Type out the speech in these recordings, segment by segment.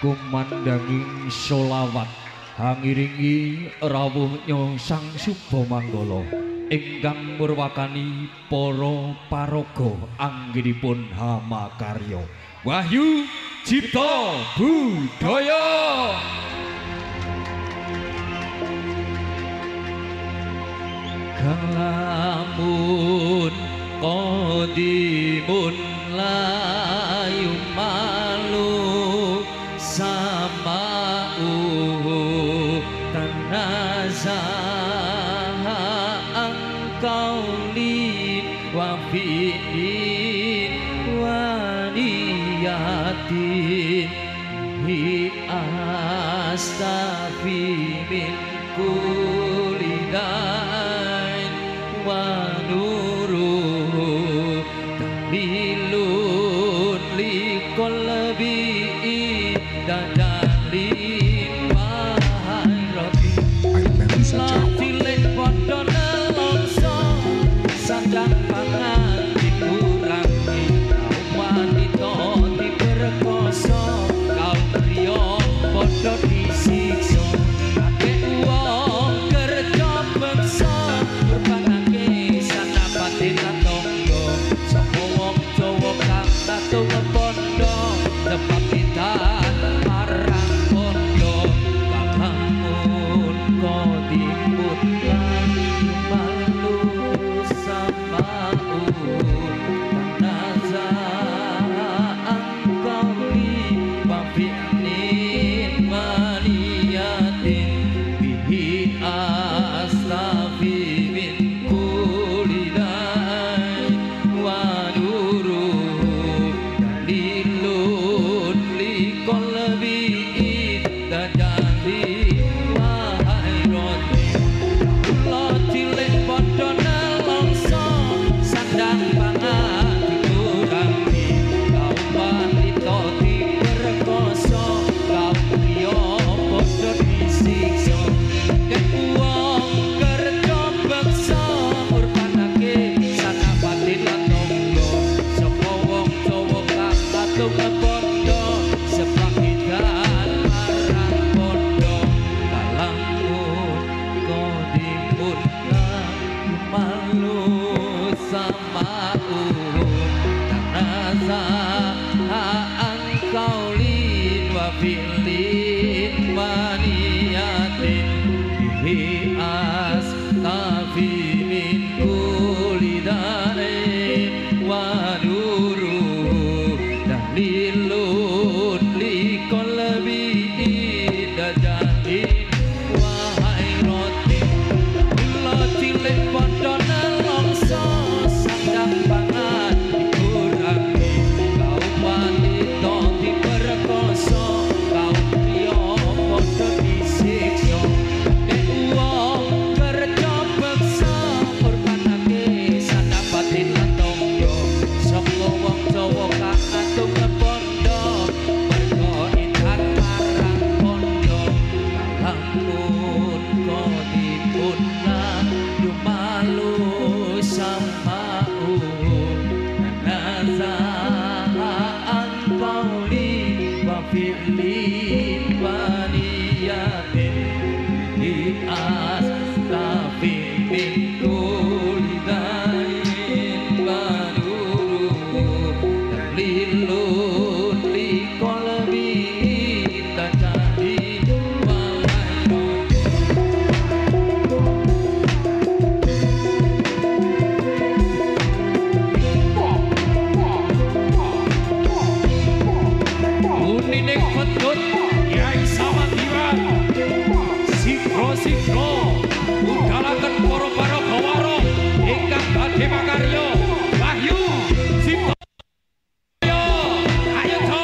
kumandanging solawat hangiringi rawuhnya Sang Subha Manggala ingkang murwakani para paraga anggenipun hamakarya Wahyu Cipta Budaya. Kalamun qadimun layu malu sama'u tanazaha angkauli wa fi'in wa niyatin hi astafi min kulli dain wa nuru talilun li qalbi dadalin wahai Rabbi latilik padha nelongso sandang pangan dikurangi kaum wanita diperkosa kaum priya padha disiksa akeh wong kerja bangsa berpanake sanapatin tangga sapa wong Jawa kang tatung pondo sebab kita marang pondo kalamun qadimun malu sama'u tanaza angkawi wa fi'lin maniyatin bihi astafi min kulli dain wa nuru dalilun li qalbi dadali wahai Rabbi kula cilik padha nelongso sandang pangan dikurangi kaum wanita diperkosa kaum priya padha disiksa akeh wong kerja bangsa murpanake sanapatin lan tangga sapa wong Jawa kang tatung pondo sepakitan marang pondo kalamun qadimun malu sama'u tanaza angkaulin wa fi'lin wa niyatin bihi astafi min kulli dain wa nuru dalilun li qalbi dadalin wahai Rabbi kula cilik padha nelongso sandang pangan dikurangi kaum wanita diperkosa kaum priya padha limpaniate di astafing kulidain banuru terlilun likolbi tajadi Unining pedut Yai Samandiran Sikro udalaken para gawaro ingkang badhe makarya Wahyu Sipto ayo to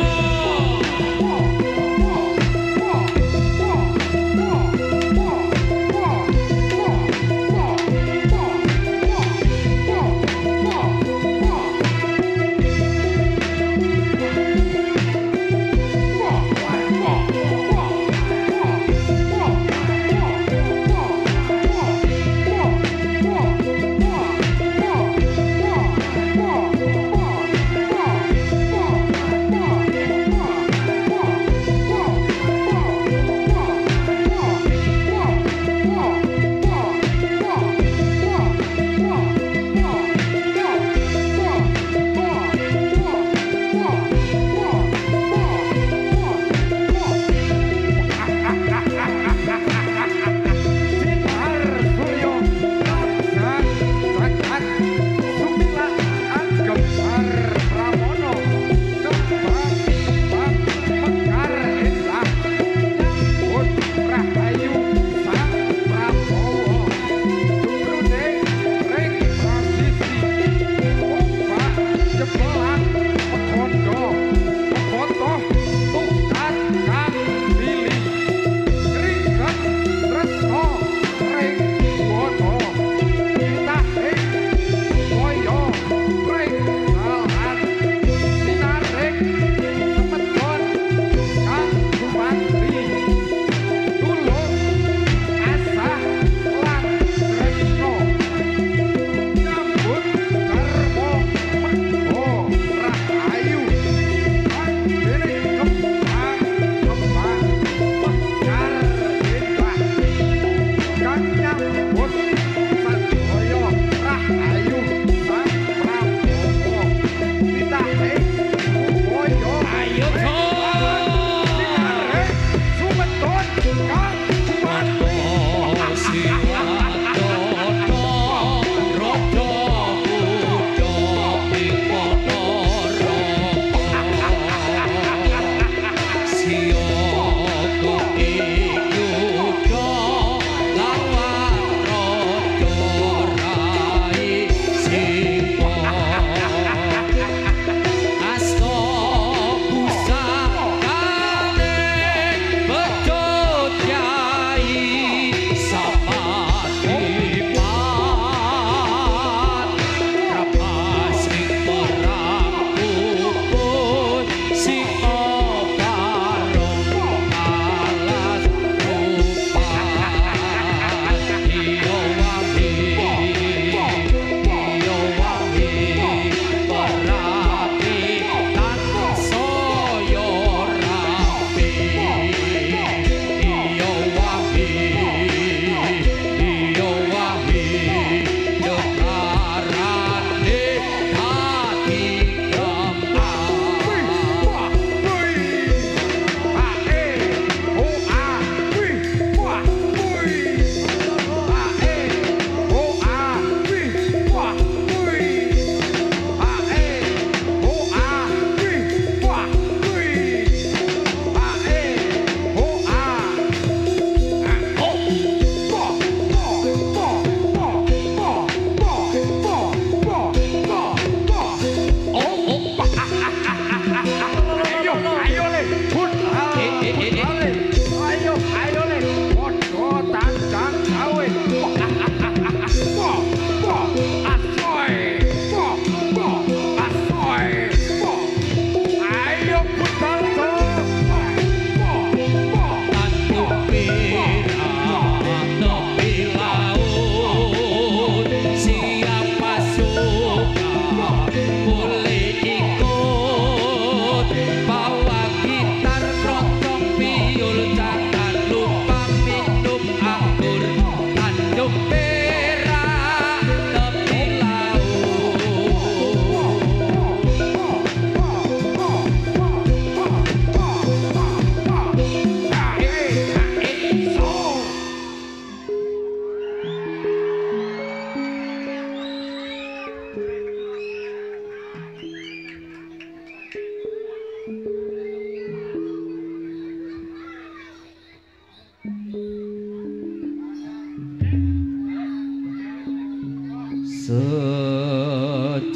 sejatine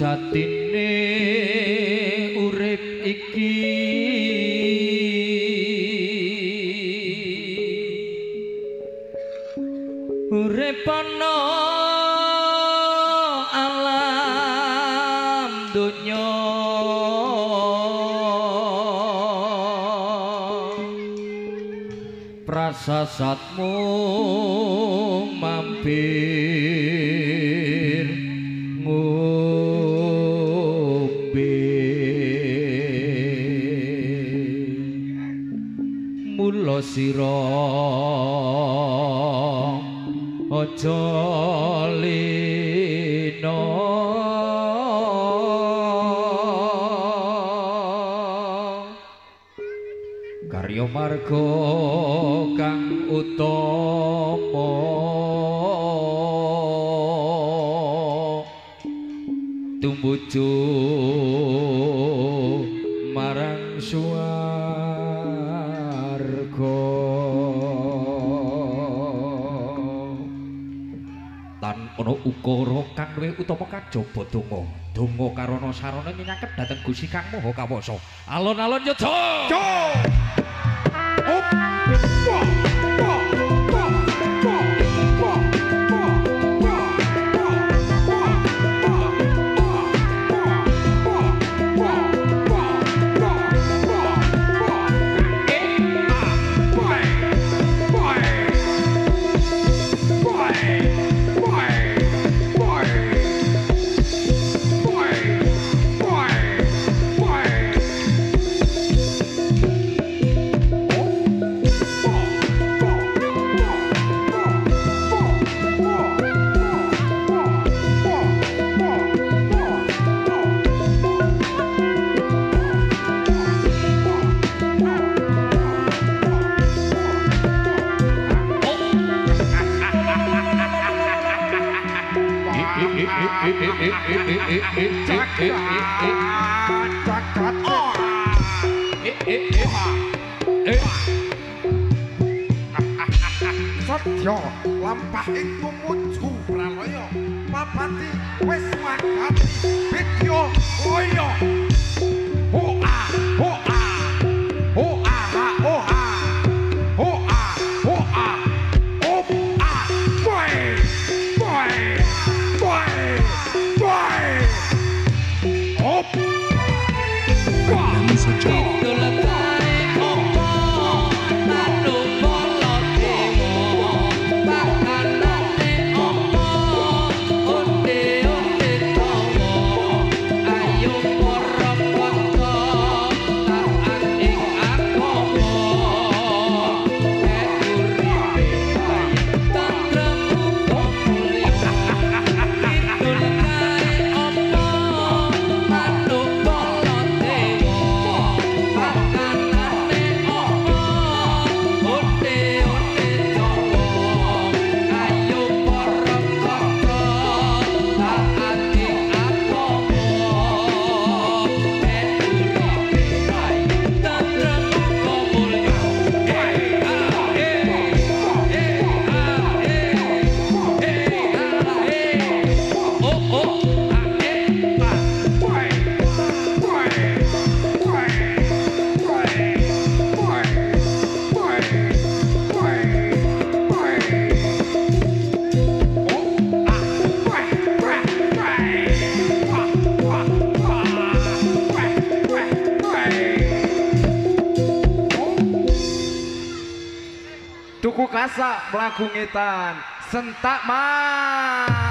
urip iki urip ana alam donya prasasatmu mampir ngombe mula sira aja lina karya marga kang utama tumuju marang swarga tan ana ukara kang luwih utama kajaba donga karana sarana nyanyeket dhateng Gusti Kang Maha Kawasa alon-alon yudha Sadya lampah ing tumuju pralaya papati wis magati bedya kaya hoa hoa hoa hoa hoa hoa opa boy boy boy boy op Tuku kasak mlaku ngetan sentak mah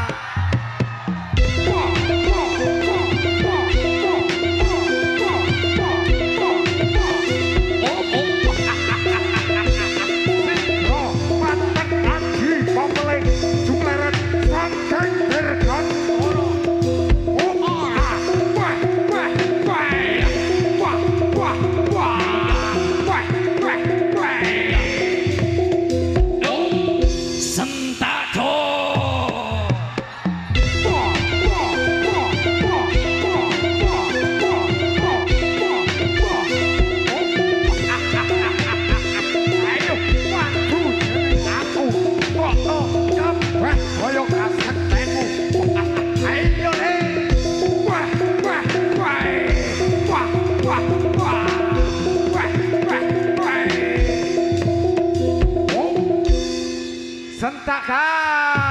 berantakan.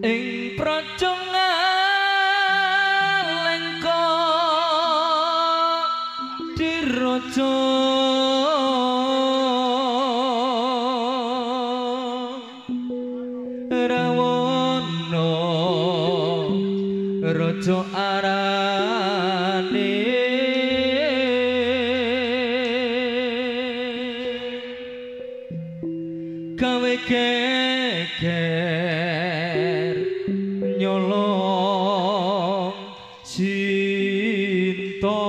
ing praja ngalengka diraja Rawana raja arane gawe geger nyolong cinta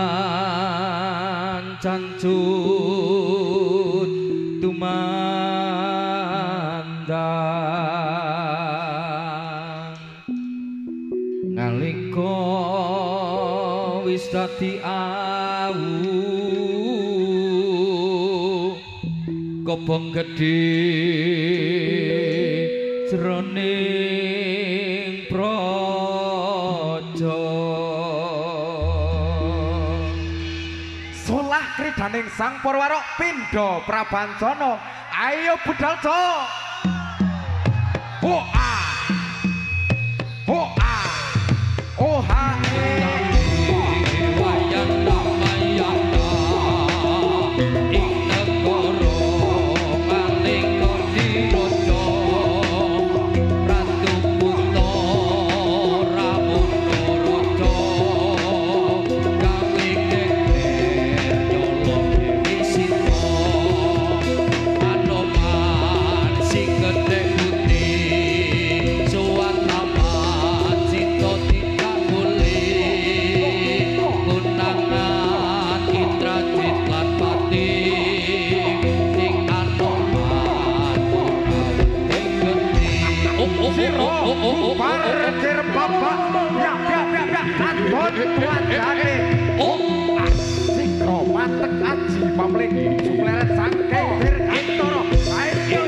anoman cancut tumandang nalika wis dadi awu kobong gedhe jroning praja solah kridaning sang Parwarok pindha prabancana ayo budal co hoa hoa oha parkir bapak ya kanton tuanjane sikro matek aji pamling supleret sangkeng dirgantara ayo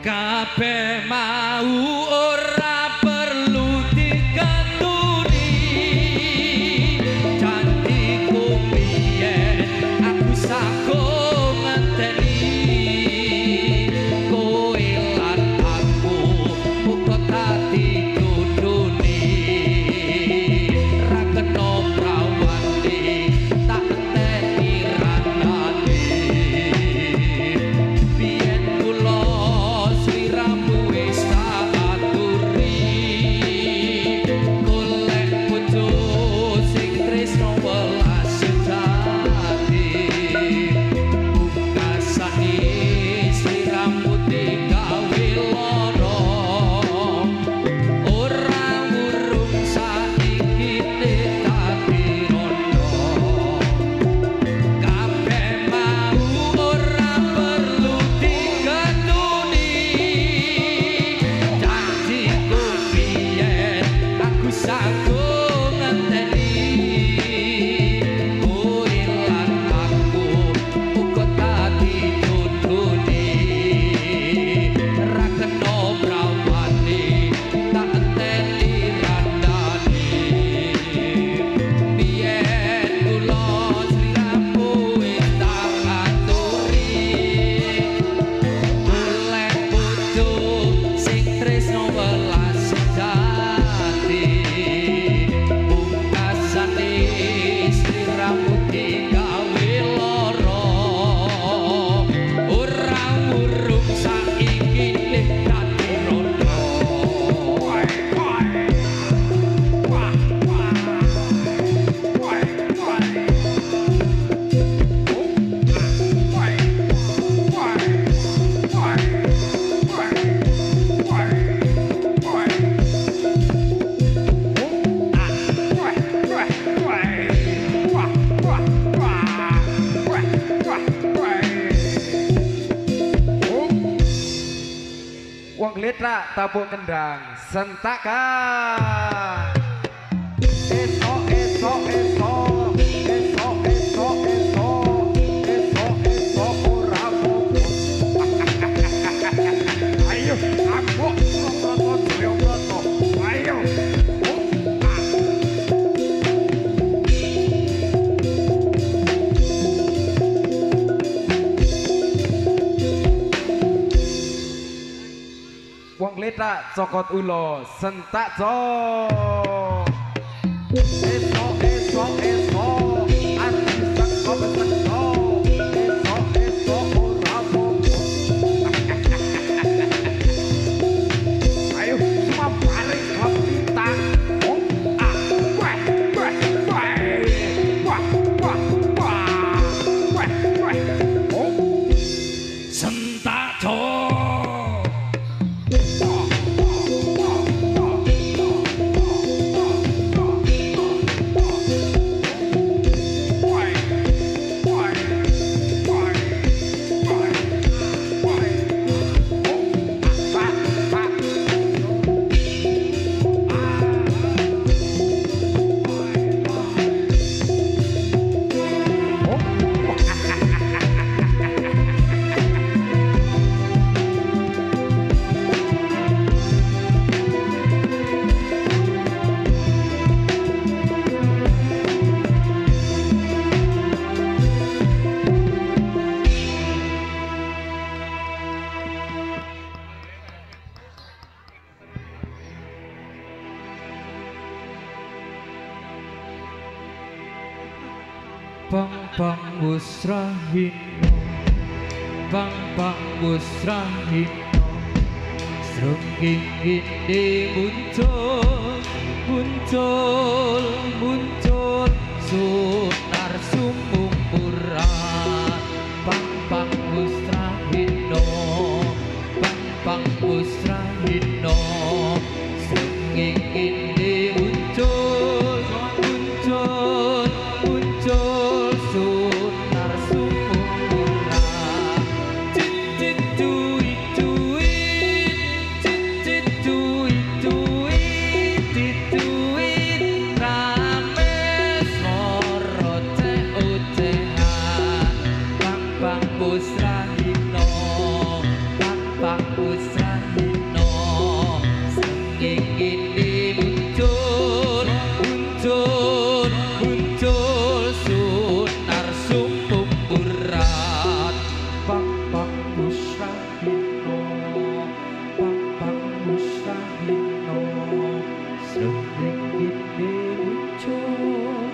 kabeh mau ora perlu dikaturi janjiku biyen aku sago ngenteni kowe lan aku muga dadi duduni ra kena prawani tak enteni randane biyen kula sliramu wis tak atur Wong Litra tabuk kendang sentakan. Esok esok esok esok esok esok esok esok ora bobo. Ayo aku proto Dewa Broto. Ayo. Wong Litra cokot ulo sentak jo. Esok esok esok ati sekop sekop esok esok ora bobo. Ayo semua balik ke bintang. Wah wah wah wah wah wah wah wah sentak jo. Bang Busrahino, bang Busrahino, srenging ini muncul sunar sumbung murah. Bang Busrahino, bang Busrahino, srenging ini muncul sunar sumbung murah. Cicit duit rame soro ocehan. Bang Busrahino, bang Busrahino, srenging ini muncul sunar sumbung berat. Bang Busrahino, bang Busrahino, srenging ini muncul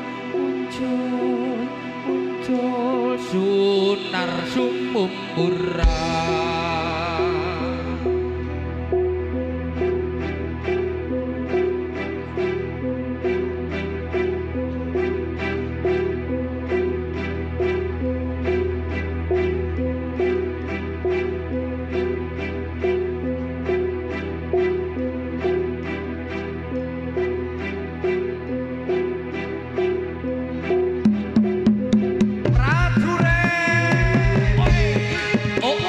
sunar sumbung berat. Oh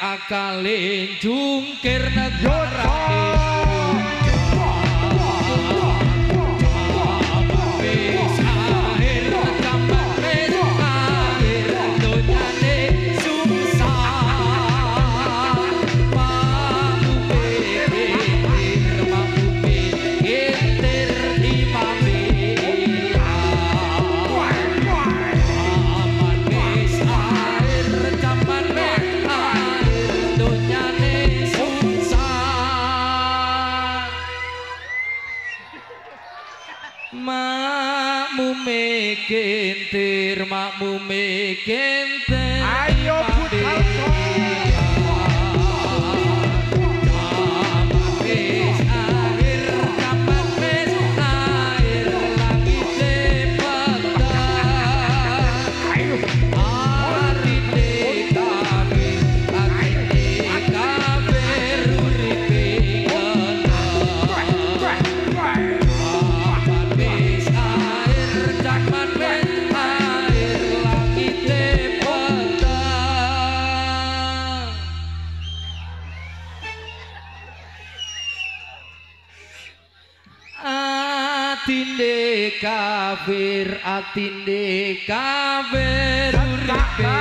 akale jungkir negara makmume kentir ayo putar atinde kafir uripe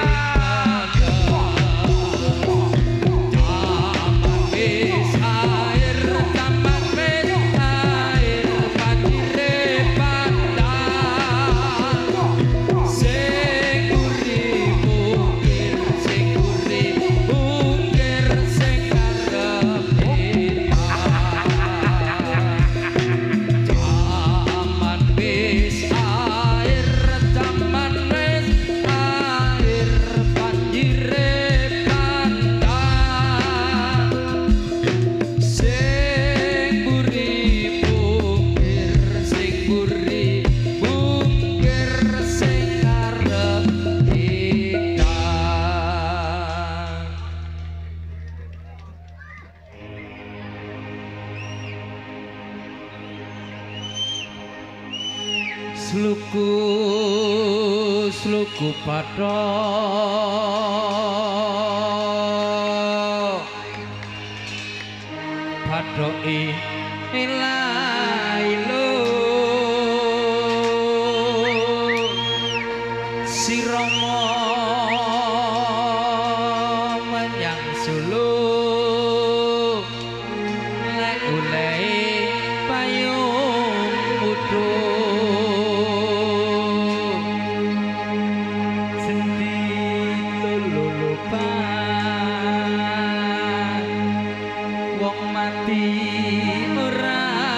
sluku padhoke ilailo si Rama menyang Solo lek olehe payung utuh sendi lulupan wong mati ora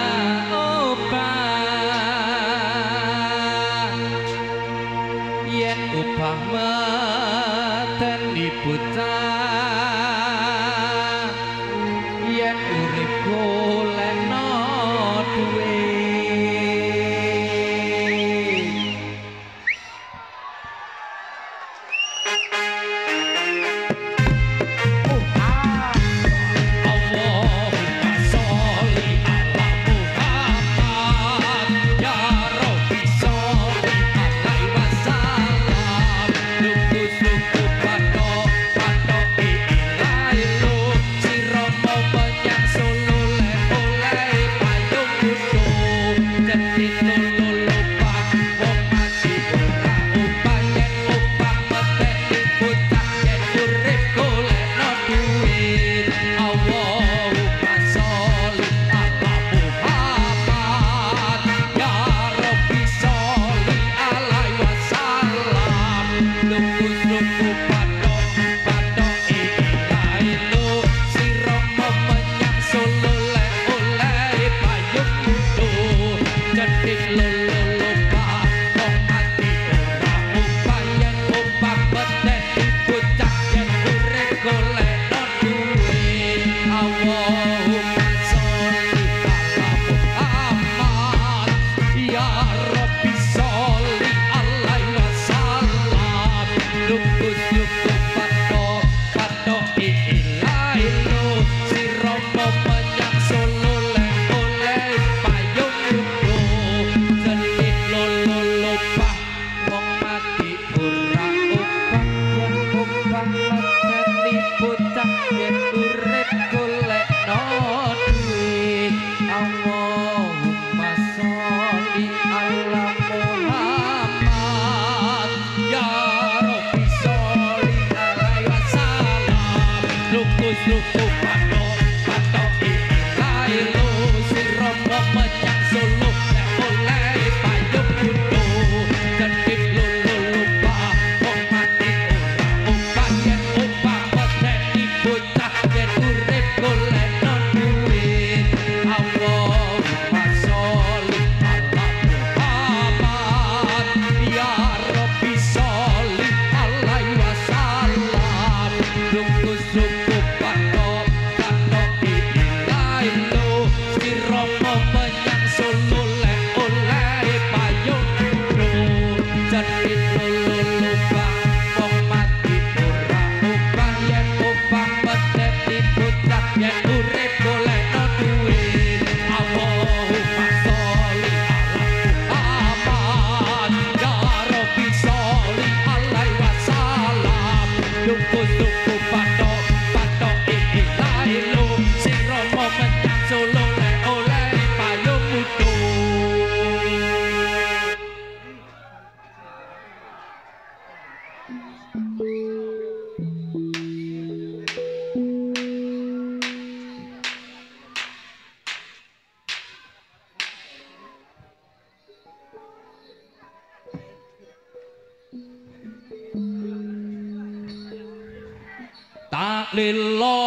Tak lilo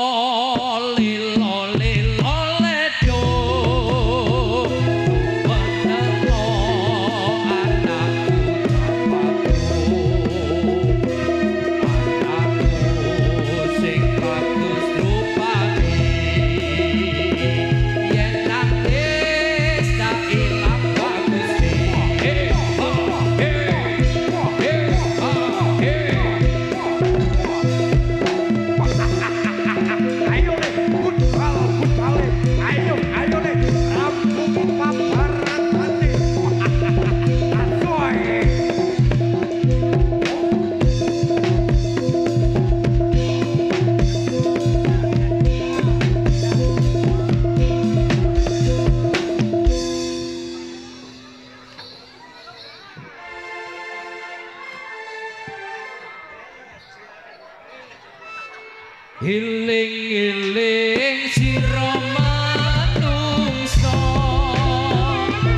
lilo lilo ledo menelo anakku sing bagus rupane yen nangis tak ilang bagus Iling-iling sira manungsa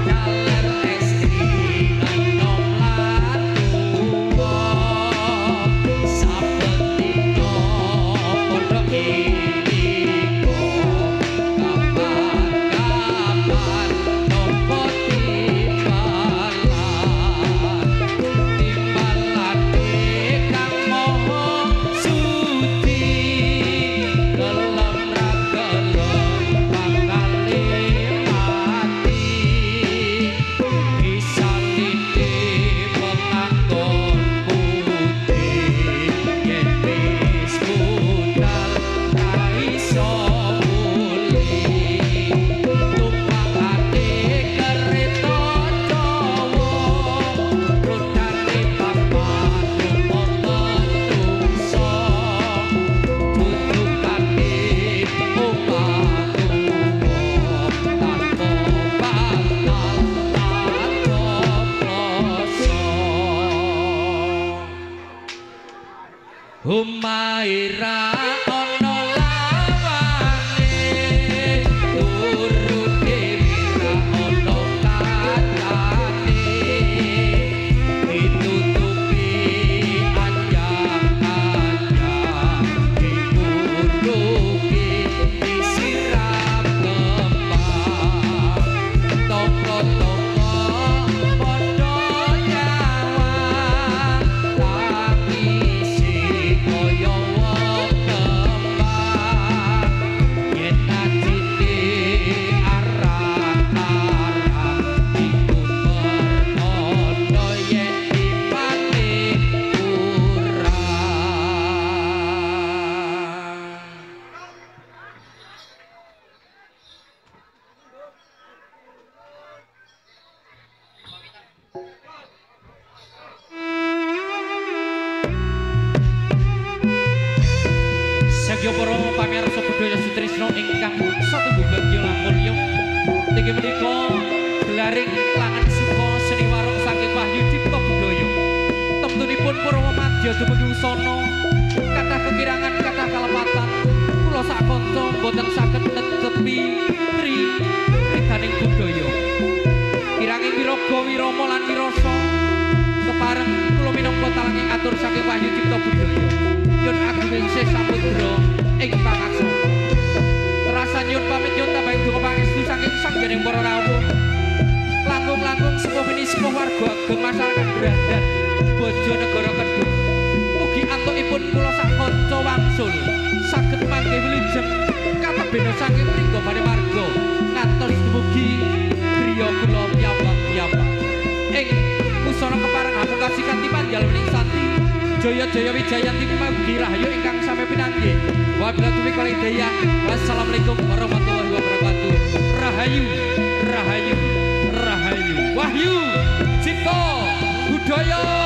jaler estri enom lan tuwa saben dina padha iliko kapan-kapan nopo timbalan kang moho suci gelem ra gelem bakale mati bisa titip penganggon putih yen wis budal ra iso muli tumpakane kereta Jawa rodane papat wonten tungsa tutukane Humaira ono lawane turu dewira ono kacane ditutupi anjang-anjang dikuruki disiram kembang toko-toko padha nyawang tangisi kaya wong kembang yen ajine arah-arah iku perkono yen dipane kurang. Sagya para pamirsa budaya sutrisna ingkang satunggal mulya niki menika gelaring langan suka seni warok saking Wahyu Cipta Budaya temtunipun Purwomadya dumugi usana kathah kekirangan kathah kalepatan kula kula sak kanca boten saged netepi ridaning budaya. Kiranging wiraga wirama lan wirasa kepareng kula minangka talanging atur saking Wahyu Cipta Budaya. Nyun ageng sih samudra ingkang aksara. Terasa nyun pamit nyun tambahi donga pangestu saking sanggening para rawuh. Langkung-langkung sepuh mini sepuh warga ageng masyarakat Bradan Bojonegoro Kedung. Mugi antukipun kula sak kanca wangsul saged manggih wilujeng katabena saking mriko badhe marga ngantos dumugi griya kula piyambak-piyambak. Ing pusana kepareng hamungkasi kanthi panjal wening santi Jaya-jaya Wijayanti mugi rahayu ingkang sami pinanggih. Wabillahi taufiq wal hidayah. Wassalamualaikum warahmatullahi wabarakatuh. Rahayu, rahayu, rahayu. Wahyu Cipta Budaya.